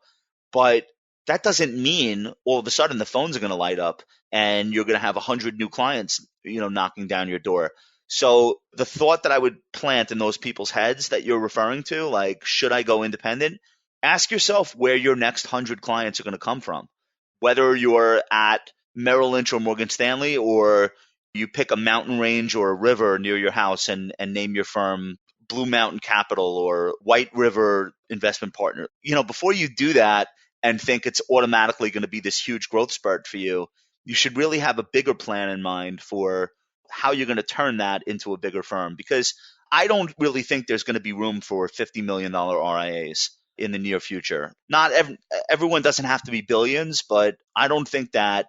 but that doesn't mean all of a sudden the phones are going to light up and you're going to have 100 new clients, knocking down your door. So the thought that I would plant in those people's heads that you're referring to, should I go independent? Ask yourself where your next 100 clients are going to come from. Whether you're at Merrill Lynch or Morgan Stanley, or you pick a mountain range or a river near your house and name your firm Blue Mountain Capital or White River Investment Partner. Before you do that and think it's automatically going to be this huge growth spurt for you, you should really have a bigger plan in mind for how you're going to turn that into a bigger firm, because I don't really think there's going to be room for $50 million RIAs in the near future. Not everyone doesn't have to be billions, but I don't think that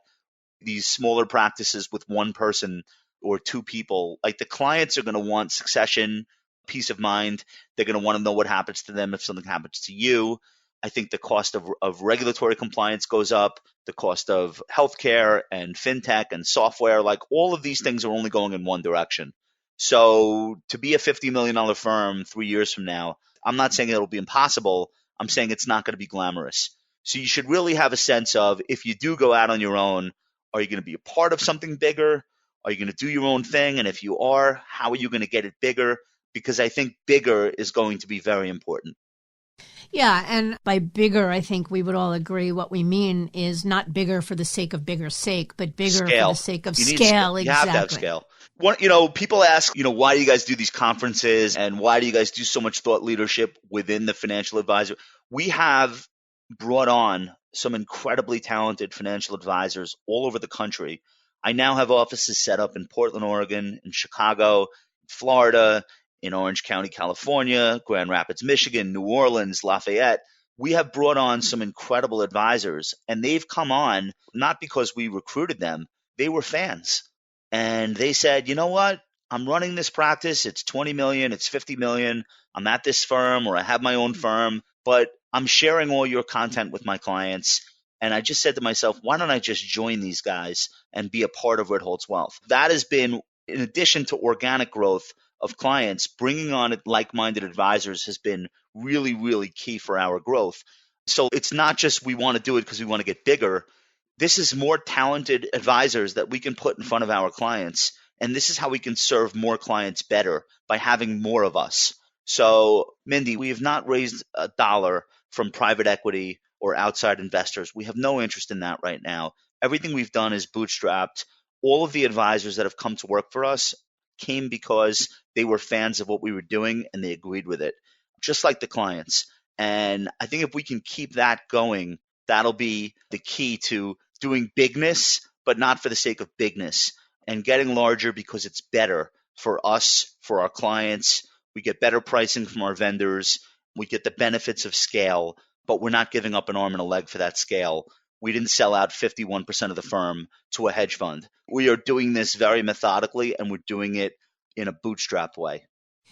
these smaller practices with one person or two people, like the clients are going to want succession, peace of mind. They're going to want to know what happens to them if something happens to you. I think the cost of regulatory compliance goes up, the cost of healthcare and fintech and software, like all of these things are only going in one direction. So to be a $50 million firm 3 years from now, I'm not saying it'll be impossible. I'm saying it's not going to be glamorous. So you should really have a sense of, if you do go out on your own, are you going to be a part of something bigger? Are you going to do your own thing? And if you are, how are you going to get it bigger? Because I think bigger is going to be very important. Yeah, and by bigger, I think we would all agree what we mean is not bigger for the sake of bigger sake, but bigger Scale. for the sake of You need scale. You Exactly. have to have scale. People ask, why do you guys do these conferences and why do you guys do so much thought leadership within the financial advisor? We have brought on some incredibly talented financial advisors all over the country. I now have offices set up in Portland, Oregon, in Chicago, Florida, in Orange County, California, Grand Rapids, Michigan, New Orleans, Lafayette. We have brought on some incredible advisors, and they've come on not because we recruited them. They were fans. And they said, you know what? I'm running this practice. It's 20 million. It's 50 million. I'm at this firm, or I have my own firm, but I'm sharing all your content with my clients. And I just said to myself, why don't I just join these guys and be a part of Ritholtz Wealth? That has been, in addition to organic growth of clients, bringing on like-minded advisors has been really, really key for our growth. So it's not just we want to do it because we want to get bigger. This is more talented advisors that we can put in front of our clients. And this is how we can serve more clients better, by having more of us. So, Mindy, we have not raised a dollar from private equity or outside investors. We have no interest in that right now. Everything we've done is bootstrapped. All of the advisors that have come to work for us came because they were fans of what we were doing and they agreed with it, just like the clients. And I think if we can keep that going, that'll be the key to doing bigness, but not for the sake of bigness, and getting larger because it's better for us, for our clients. We get better pricing from our vendors. We get the benefits of scale, but we're not giving up an arm and a leg for that scale. We didn't sell out 51% of the firm to a hedge fund. We are doing this very methodically, and we're doing it in a bootstrapped way.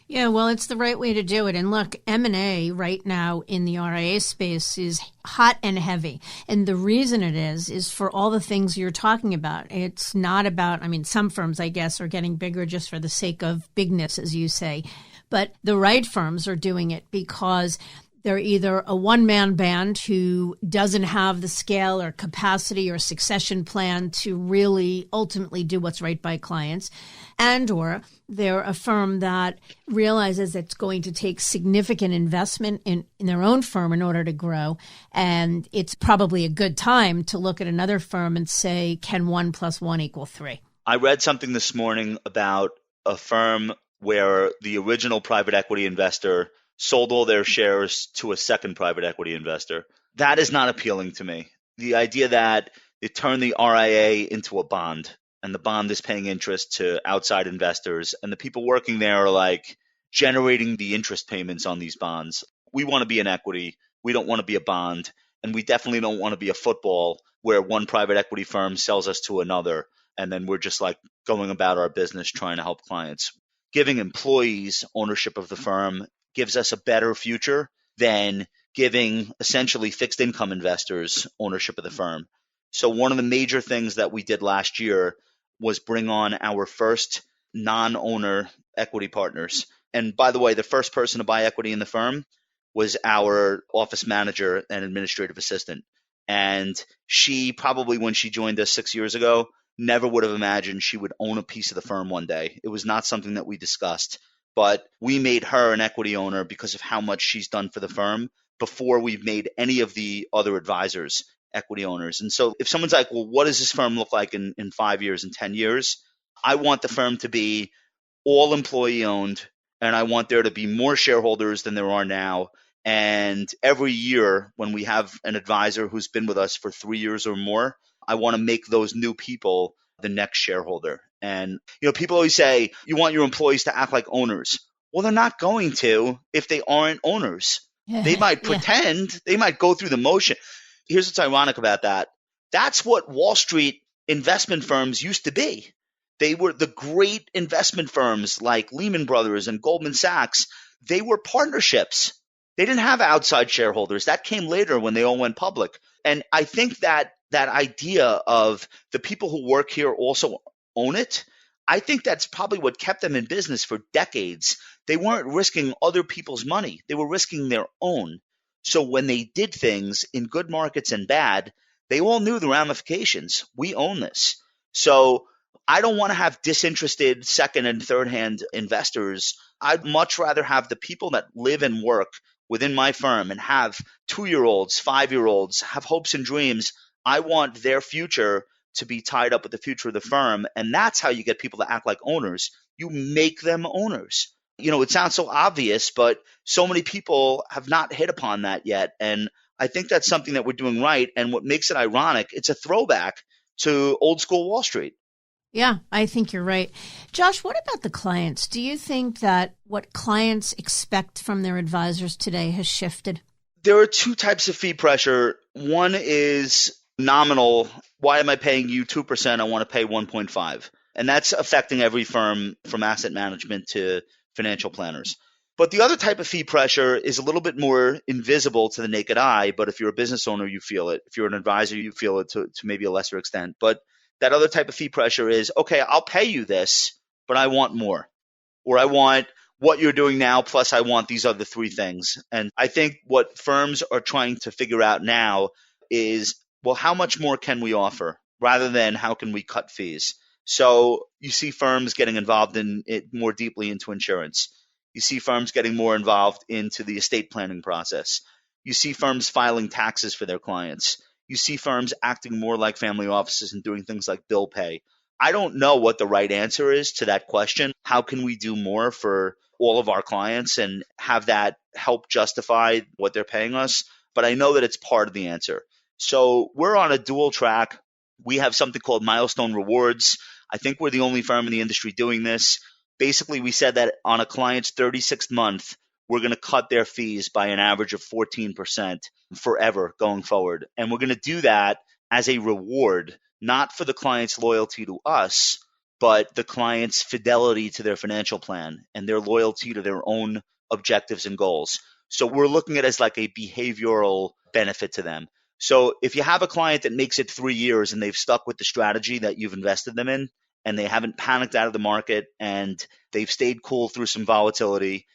Yeah, well, it's the right way to do it. And look, M&A right now in the RIA space is hot and heavy. And the reason it is for all the things you're talking about. It's not about, some firms, I guess, are getting bigger just for the sake of bigness, as you say. But the right firms are doing it because they're either a one-man band who doesn't have the scale or capacity or succession plan to really ultimately do what's right by clients, and or they're a firm that realizes it's going to take significant investment in their own firm in order to grow. And it's probably a good time to look at another firm and say, can 1 + 1 = 3? I read something this morning about a firm where the original private equity investor sold all their shares to a second private equity investor. That is not appealing to me. The idea that they turn the RIA into a bond, and the bond is paying interest to outside investors, and the people working there are like generating the interest payments on these bonds. We want to be an equity. We don't want to be a bond. And we definitely don't want to be a football where one private equity firm sells us to another, and then we're just like going about our business trying to help clients. Giving employees ownership of the firm gives us a better future than giving essentially fixed income investors ownership of the firm. So one of the major things that we did last year was bring on our first non-owner equity partners. And by the way, the first person to buy equity in the firm was our office manager and administrative assistant. And she probably, when she joined us 6 years ago, never would have imagined she would own a piece of the firm one day. It was not something that we discussed. But we made her an equity owner because of how much she's done for the firm before we've made any of the other advisors equity owners. And so if someone's like, well, what does this firm look like in 5 years, in 10 years? I want the firm to be all employee owned, and I want there to be more shareholders than there are now. And every year when we have an advisor who's been with us for 3 years or more, I want to make those new people the next shareholder. And, people always say you want your employees to act like owners. Well, they're not going to if they aren't owners. They might Yeah. pretend, they might go through the motion. Here's what's ironic about that. That's what Wall Street investment firms used to be. They were the great investment firms like Lehman Brothers and Goldman Sachs. They were partnerships. They didn't have outside shareholders. That came later when they all went public. And I think that idea of the people who work here also own it, I think that's probably what kept them in business for decades. They weren't risking other people's money. They were risking their own. So when they did things in good markets and bad, they all knew the ramifications. We own this. So I don't want to have disinterested second and third hand investors. I'd much rather have the people that live and work within my firm and have 2-year-olds, 5-year-olds, have hopes and dreams. I want their future to be tied up with the future of the firm. And that's how you get people to act like owners. You make them owners. It sounds so obvious, but so many people have not hit upon that yet. And I think that's something that we're doing right. And what makes it ironic, it's a throwback to old school Wall Street. Yeah, I think you're right. Josh, what about the clients? Do you think that what clients expect from their advisors today has shifted? There are two types of fee pressure. One is nominal. Why am I paying you 2%? I want to pay 1.5. And that's affecting every firm from asset management to financial planners. But the other type of fee pressure is a little bit more invisible to the naked eye. But if you're a business owner, you feel it. If you're an advisor, you feel it to maybe a lesser extent. But that other type of fee pressure is, okay, I'll pay you this, but I want more. Or I want what you're doing now, plus I want these other three things. And I think what firms are trying to figure out now is, well, how much more can we offer rather than how can we cut fees? So you see firms getting involved in it more deeply into insurance. You see firms getting more involved into the estate planning process. You see firms filing taxes for their clients. You see firms acting more like family offices and doing things like bill pay. I don't know what the right answer is to that question. How can we do more for all of our clients and have that help justify what they're paying us? But I know that it's part of the answer. So we're on a dual track. We have something called milestone rewards. I think we're the only firm in the industry doing this. Basically, we said that on a client's 36th month, we're going to cut their fees by an average of 14% forever going forward. And we're going to do that as a reward, not for the client's loyalty to us, but the client's fidelity to their financial plan and their loyalty to their own objectives and goals. So we're looking at it as like a behavioral benefit to them. So if you have a client that makes it 3 years and they've stuck with the strategy that you've invested them in, and they haven't panicked out of the market and they've stayed cool through some volatility,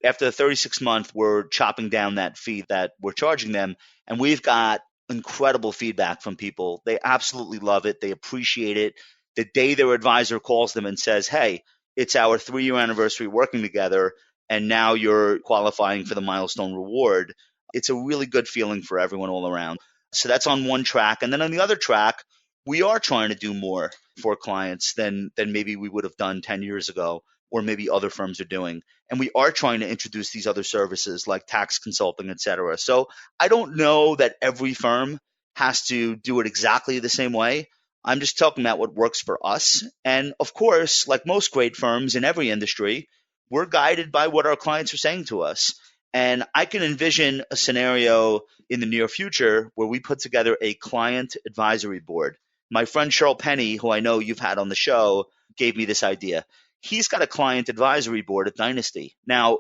after the 36th month, we're chopping down that fee that we're charging them. And we've got incredible feedback from people. They absolutely love it. They appreciate it. The day their advisor calls them and says, hey, it's our 3-year anniversary working together, and now you're qualifying for the milestone reward, it's a really good feeling for everyone all around. So that's on one track. And then on the other track, we are trying to do more for clients than maybe we would have done 10 years ago, or maybe other firms are doing. And we are trying to introduce these other services like tax consulting, et cetera. So I don't know that every firm has to do it exactly the same way. I'm just talking about what works for us. And of course, like most great firms in every industry, we're guided by what our clients are saying to us. And I can envision a scenario in the near future where we put together a client advisory board. My friend Cheryl Penny, who I know you've had on the show, gave me this idea. He's got a client advisory board at Dynasty. Now,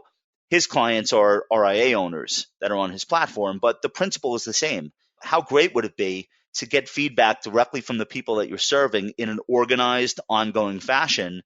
his clients are RIA owners that are on his platform, but the principle is the same. How great would it be to get feedback directly from the people that you're serving in an organized, ongoing fashion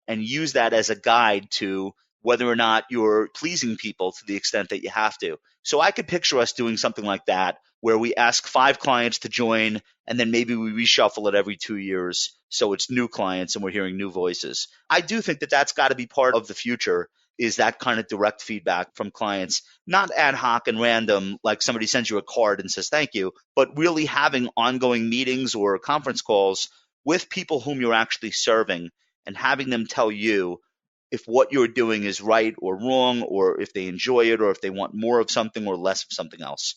and use that as a guide to whether or not you're pleasing people to the extent that you have to. So I could picture us doing something like that, where we ask 5 clients to join, and then maybe we reshuffle it every 2 years. So it's new clients and we're hearing new voices. I do think that that's got to be part of the future, is that kind of direct feedback from clients, not ad hoc and random, like somebody sends you a card and says thank you, but really having ongoing meetings or conference calls with people whom you're actually serving and having them tell you if what you're doing is right or wrong, or if they enjoy it, or if they want more of something or less of something else.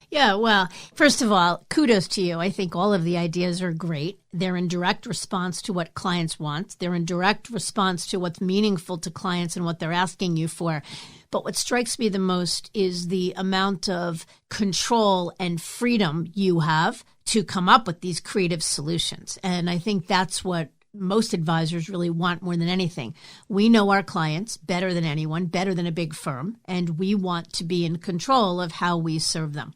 Yeah, well, first of all, kudos to you. I think all of the ideas are great. They're in direct response to what clients want. They're in direct response to what's meaningful to clients and what they're asking you for. But what strikes me the most is the amount of control and freedom you have to come up with these creative solutions. And I think that's what most advisors really want more than anything. We know our clients better than anyone, better than a big firm, and we want to be in control of how we serve them.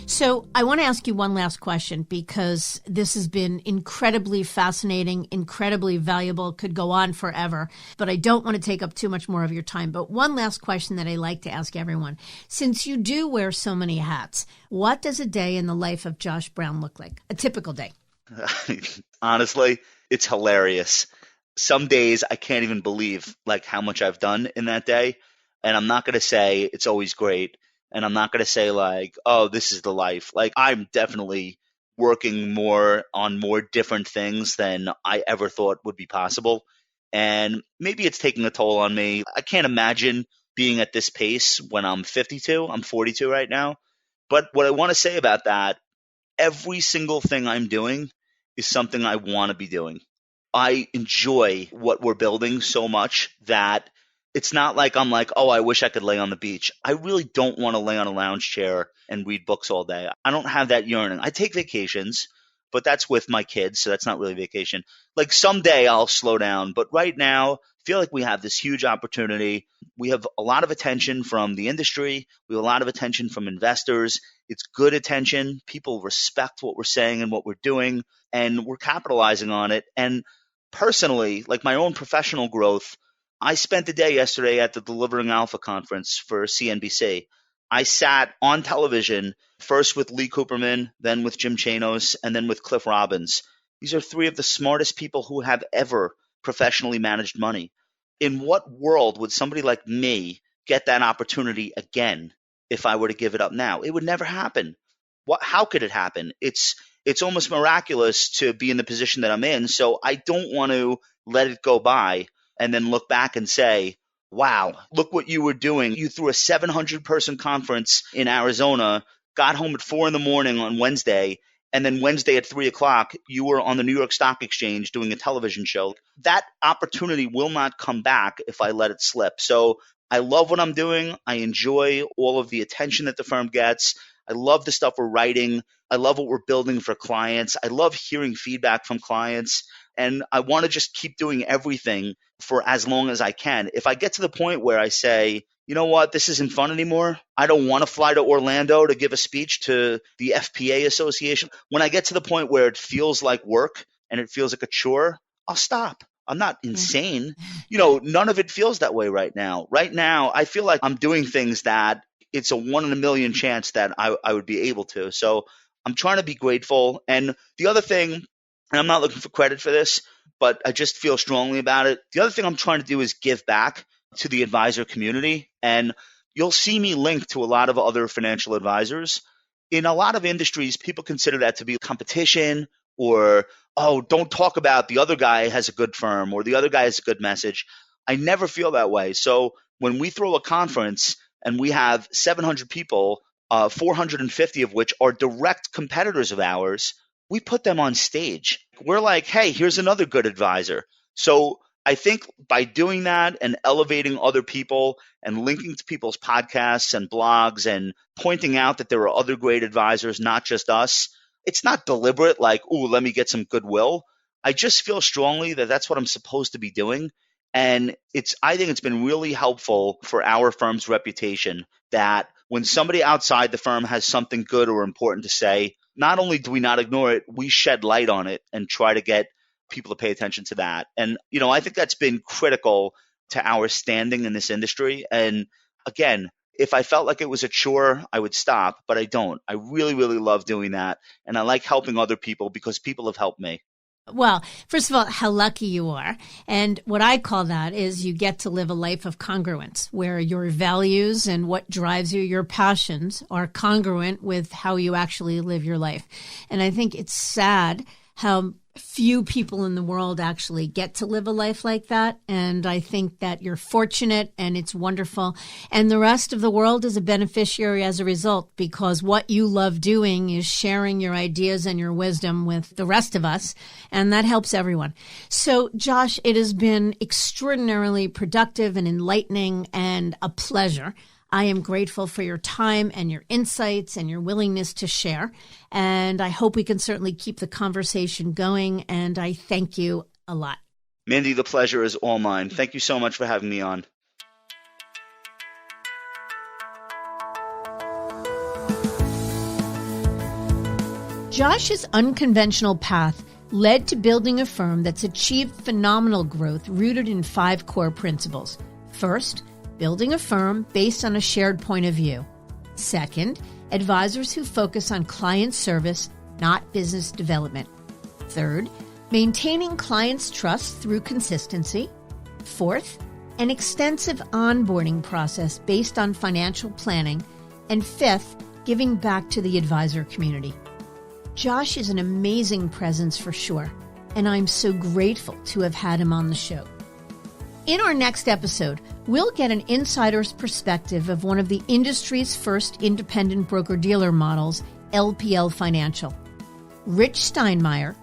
So I want to ask you one last question, because this has been incredibly fascinating, incredibly valuable, could go on forever, but I don't want to take up too much more of your time. But one last question that I like to ask everyone. Since you do wear so many hats, what does a day in the life of Josh Brown look like? A typical day? Honestly, it's hilarious. Some days I can't even believe like how much I've done in that day. And I'm not going to say it's always great. And I'm not going to say like, oh, this is the life. Like, I'm definitely working more on more different things than I ever thought would be possible. And maybe it's taking a toll on me. I can't imagine being at this pace when I'm 52. I'm 42 right now. But what I want to say about that, every single thing I'm doing is something I want to be doing. I enjoy what we're building so much that it's not like I'm like, oh, I wish I could lay on the beach. I really don't want to lay on a lounge chair and read books all day. I don't have that yearning. I take vacations, but that's with my kids, so that's not really vacation. Like someday I'll slow down, but right now I feel like we have this huge opportunity. We have a lot of attention from the industry. We have a lot of attention from investors. It's good attention. People respect what we're saying and what we're doing, and we're capitalizing on it. And personally, like my own professional growth, I spent the day yesterday at the Delivering Alpha conference for CNBC. I sat on television, first with Lee Cooperman, then with Jim Chanos, and then with Cliff Robbins. These are three of the smartest people who have ever professionally managed money. In what world would somebody like me get that opportunity again if I were to give it up now? It would never happen. How could it happen? It's almost miraculous to be in the position that I'm in, so I don't want to let it go by and then look back and say, wow, look what you were doing. You threw a 700-person conference in Arizona, got home at 4 a.m. on Wednesday, and then Wednesday at 3 o'clock, you were on the New York Stock Exchange doing a television show. That opportunity will not come back if I let it slip. So I love what I'm doing. I enjoy all of the attention that the firm gets. I love the stuff we're writing. I love what we're building for clients. I love hearing feedback from clients. And I want to just keep doing everything for as long as I can. If I get to the point where I say, you know what, this isn't fun anymore. I don't want to fly to Orlando to give a speech to the FPA Association. When I get to the point where it feels like work and it feels like a chore, I'll stop. I'm not insane. None of it feels that way right now. Right now, I feel like I'm doing things that it's a 1 in a million chance that I would be able to. So I'm trying to be grateful. And the other thing, and I'm not looking for credit for this, but I just feel strongly about it. The other thing I'm trying to do is give back to the advisor community. And you'll see me linked to a lot of other financial advisors. In a lot of industries, people consider that to be competition or, oh, don't talk about the other guy has a good firm or the other guy has a good message. I never feel that way. So when we throw a conference and we have 700 people, 450 of which are direct competitors of ours, we put them on stage. We're like, hey, here's another good advisor. So I think by doing that and elevating other people and linking to people's podcasts and blogs and pointing out that there are other great advisors, not just us, it's not deliberate like, ooh, let me get some goodwill. I just feel strongly that that's what I'm supposed to be doing. And I think it's been really helpful for our firm's reputation that when somebody outside the firm has something good or important to say, not only do we not ignore it, we shed light on it and try to get people to pay attention to that. And, I think that's been critical to our standing in this industry. And again, if I felt like it was a chore, I would stop, but I don't. I really, really love doing that. And I like helping other people because people have helped me. Well, first of all, how lucky you are. And what I call that is you get to live a life of congruence where your values and what drives you, your passions are congruent with how you actually live your life. And I think it's sad how few people in the world actually get to live a life like that. And I think that you're fortunate and it's wonderful. And the rest of the world is a beneficiary as a result, because what you love doing is sharing your ideas and your wisdom with the rest of us. And that helps everyone. So, Josh, it has been extraordinarily productive and enlightening and a pleasure. I am grateful for your time and your insights and your willingness to share. And I hope we can certainly keep the conversation going. And I thank you a lot. Mindy, the pleasure is all mine. Thank you so much for having me on. Josh's unconventional path led to building a firm that's achieved phenomenal growth rooted in 5 core principles. First, building a firm based on a shared point of view. Second, advisors who focus on client service, not business development. Third, maintaining clients' trust through consistency. Fourth, an extensive onboarding process based on financial planning. And fifth, giving back to the advisor community. Josh is an amazing presence for sure, and I'm so grateful to have had him on the show. In our next episode, we'll get an insider's perspective of one of the industry's first independent broker-dealer models, LPL Financial. Rich Steinmeier,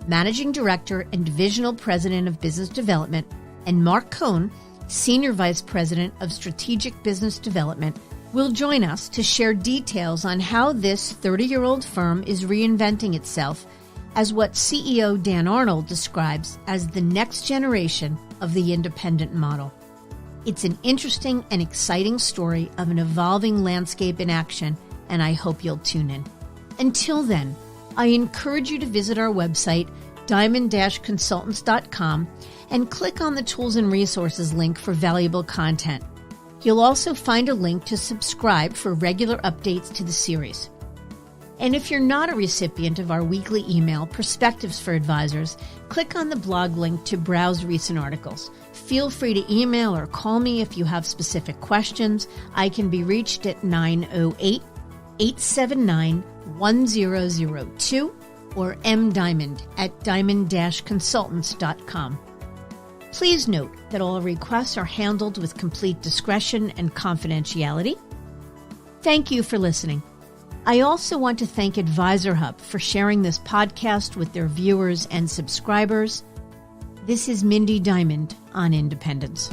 Managing Director and Divisional President of Business Development, and Mark Cohn, Senior Vice President of Strategic Business Development, will join us to share details on how this 30-year-old firm is reinventing itself as what CEO Dan Arnold describes as the next generation of the independent model. It's an interesting and exciting story of an evolving landscape in action, and I hope you'll tune in. Until then, I encourage you to visit our website, diamond-consultants.com, and click on the Tools and Resources link for valuable content. You'll also find a link to subscribe for regular updates to the series. And if you're not a recipient of our weekly email, Perspectives for Advisors, click on the blog link to browse recent articles. Feel free to email or call me if you have specific questions. I can be reached at 908-879-1002 or mdiamond@diamond-consultants.com. Please note that all requests are handled with complete discretion and confidentiality. Thank you for listening. I also want to thank Advisor Hub for sharing this podcast with their viewers and subscribers. This is Mindy Diamond on Independence.